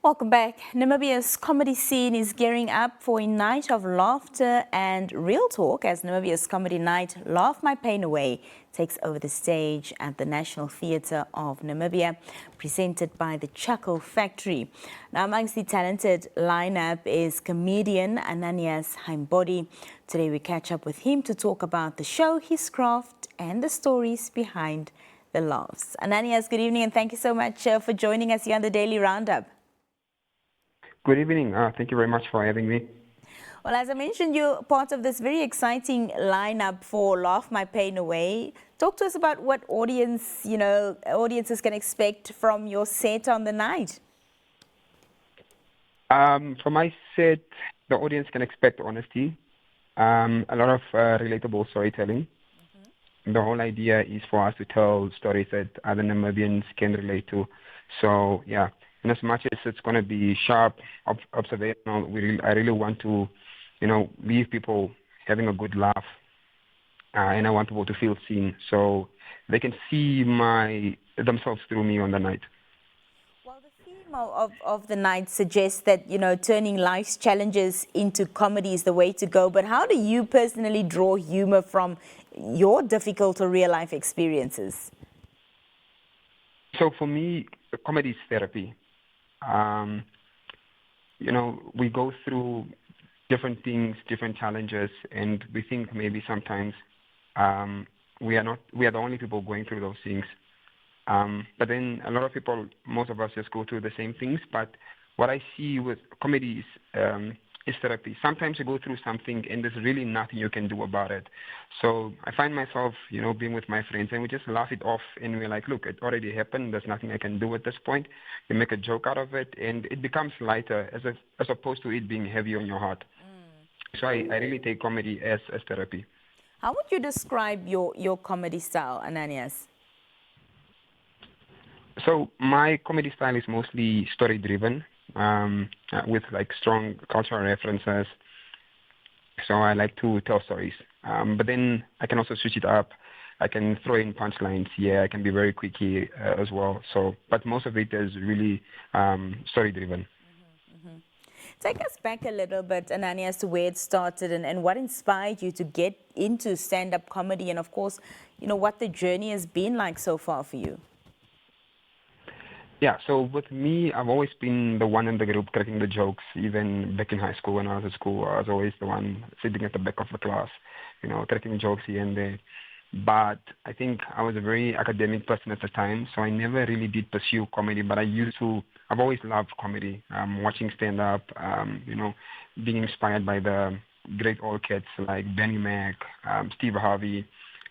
Welcome back. Namibia's comedy scene is gearing up for a night of laughter and real talk as Namibia's comedy night, Laugh My Pain Away, takes over the stage at the National Theatre of Namibia, presented by the Chuckle Factory. Now, amongst the talented lineup is comedian Ananias Haimbondi. Today we catch up with him to talk about the show, his craft, and the stories behind the laughs. Ananias, good evening, and thank you so much for joining us here on the Daily Roundup. Good evening. Thank you very much for having me. Well, as I mentioned, you're part of this very exciting lineup for Laugh My Pain Away. Talk to us about what audiences can expect from your set on the night. From my set, the audience can expect honesty, a lot of relatable storytelling. The whole idea is for us to tell stories that other Namibians can relate to. So, yeah. And as much as it's going to be sharp, observational, I really want to, leave people having a good laugh, and I want people to feel seen, so they can see themselves through me on the night. Well, the theme of the night suggests that, turning life's challenges into comedy is the way to go. But how do you personally draw humor from your difficult or real-life experiences? So for me, comedy is therapy. We go through different things, different challenges, and we think maybe sometimes we are the only people going through those things. But then a lot of people, most of us just go through the same things. But what I see with comedy is therapy. Sometimes you go through something and there's really nothing you can do about it. So I find myself, being with my friends and we just laugh it off and we're like, look, it already happened. There's nothing I can do at this point. You make a joke out of it and it becomes lighter as opposed to it being heavy on your heart. So I really take comedy as therapy. How would you describe your comedy style, Ananias? So my comedy style is mostly story-driven, with like strong cultural references. So I like to tell stories. But then I can also switch it up. I can throw in punchlines. Yeah, I can be very quickie as well. So, but most of it is really story-driven. Take us back a little bit, Ananias, to where it started and what inspired you to get into stand-up comedy and, of course, what the journey has been like so far for you. Yeah, so with me, I've always been the one in the group cracking the jokes. Even back in high school, when I was at school, I was always the one sitting at the back of the class, cracking jokes here and there. But I think I was a very academic person at the time, so I never really did pursue comedy. But I've always loved comedy, watching stand-up, being inspired by the great old cats like Benny Mac, Steve Harvey,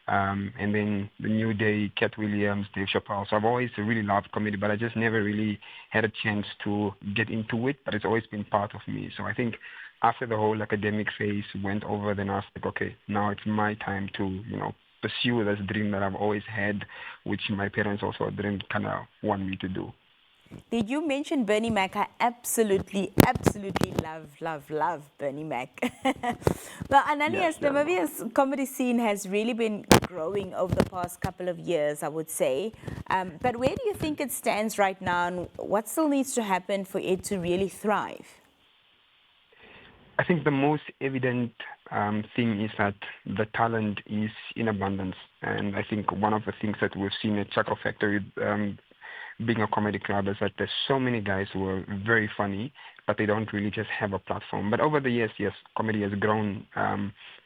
and then the New Day, Cat Williams, Dave Chappelle. So I've always really loved comedy, but I just never really had a chance to get into it, but it's always been part of me. So I think after the whole academic phase went over, then I was like, okay, now it's my time to, pursue this dream that I've always had, which my parents also didn't kind of want me to do. Did you mention Bernie Mac? I absolutely love Bernie Mac. Well, Ananias, Namibia's comedy scene has really been growing over the past couple of years, I would say. But where do you think it stands right now, and what still needs to happen for it to really thrive? I think the most evident thing is that the talent is in abundance. And I think one of the things that we've seen at Chuckle Factory, being a comedy club, is that there's so many guys who are very funny, but they don't really just have a platform. But over the years, yes, comedy has grown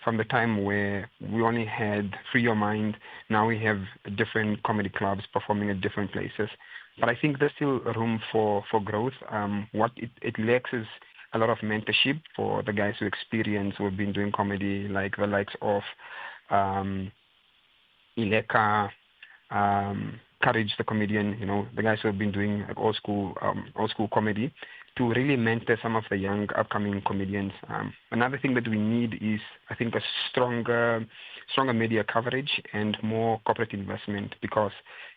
from the time where we only had Free Your Mind. Now we have different comedy clubs performing at different places. But I think there's still room for growth. What it lacks is a lot of mentorship for the guys who have been doing comedy, like the likes of Ileka, Courage the comedian, the guys who have been doing like old school comedy, to really mentor some of the young upcoming comedians. Another thing that we need is, I think, a stronger media coverage and more corporate investment, because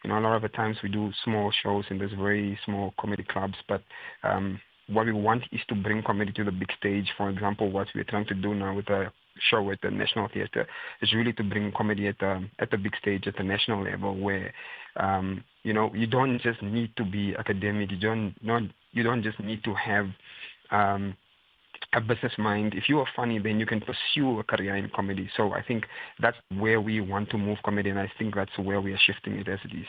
a lot of the times we do small shows in these very small comedy clubs, but what we want is to bring comedy to the big stage. For example, what we're trying to do now with the show at the National Theatre is really to bring comedy at the big stage, at the national level, where you don't just need to be academic. You don't just need to have a business mind. If you are funny, then you can pursue a career in comedy. So I think that's where we want to move comedy, and I think that's where we are shifting it as it is.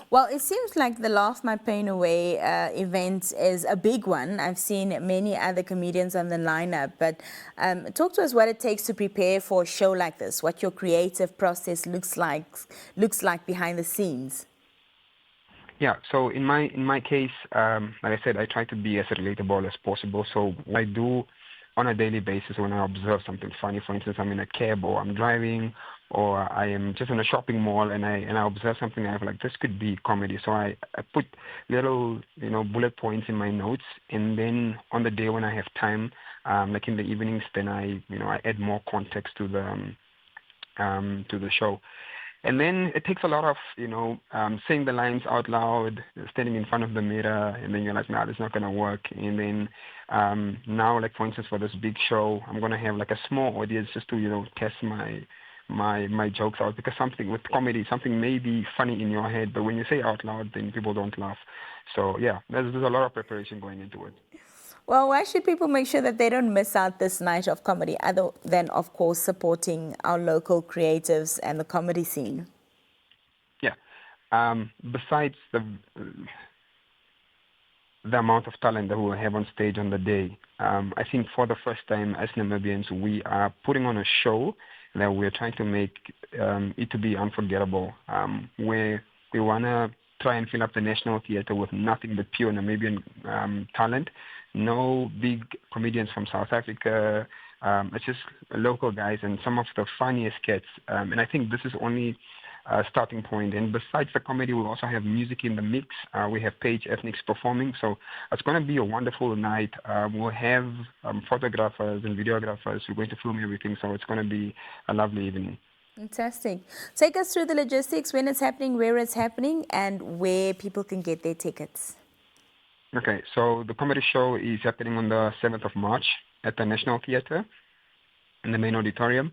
Well, it seems like the Laugh My Pain Away event is a big one. I've seen many other comedians on the lineup, but talk to us what it takes to prepare for a show like this, what your creative process looks like behind the scenes. Yeah, so in my case, like I said, I try to be as relatable as possible. So what I do on a daily basis when I observe something funny, for instance, I'm in a cab or I'm driving or I am just in a shopping mall and I observe something, I'm like, this could be comedy. So I put little, bullet points in my notes, and then on the day when I have time, like in the evenings, then I add more context to the show. And then it takes a lot of, saying the lines out loud, standing in front of the mirror, and then you're like, nah, this is not going to work. And then now, like, for instance, for this big show, I'm going to have, like, a small audience just to, test my jokes out. Because something with comedy, something may be funny in your head, but when you say out loud, then people don't laugh. So, yeah, there's a lot of preparation going into it. Well, why should people make sure that they don't miss out this night of comedy, other than, of course, supporting our local creatives and the comedy scene? Yeah. Besides the amount of talent that we will have on stage on the day, I think for the first time as Namibians, we are putting on a show that we're trying to make it to be unforgettable, where we want to try and fill up the National Theatre with nothing but pure Namibian talent. No big comedians from South Africa. It's just local guys and some of the funniest skits. And I think this is only a starting point. And besides the comedy, we also have music in the mix. We have Page Ethnics performing. So it's going to be a wonderful night. We'll have photographers and videographers. We're going to film everything. So it's going to be a lovely evening. Fantastic. Take us through the logistics, when it's happening, where it's happening, and where people can get their tickets. Okay, so the comedy show is happening on the 7th of March at the National Theatre in the main auditorium.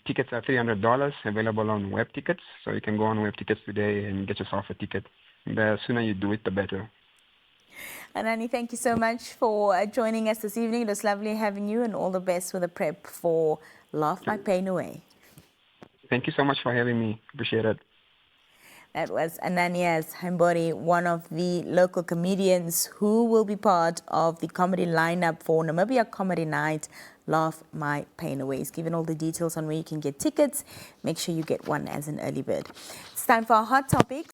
Tickets are $300, available on web tickets. So you can go on web tickets today and get yourself a ticket. The sooner you do it, the better. Anani, thank you so much for joining us this evening. It was lovely having you, and all the best with the prep for Laugh My Pain Away. Thank you so much for having me. Appreciate it. That was Ananias Haimbondi, one of the local comedians who will be part of the comedy lineup for Namibia Comedy Night, Laugh My Pain Away. He's given all the details on where you can get tickets. Make sure you get one as an early bird. It's time for our Hot Topics.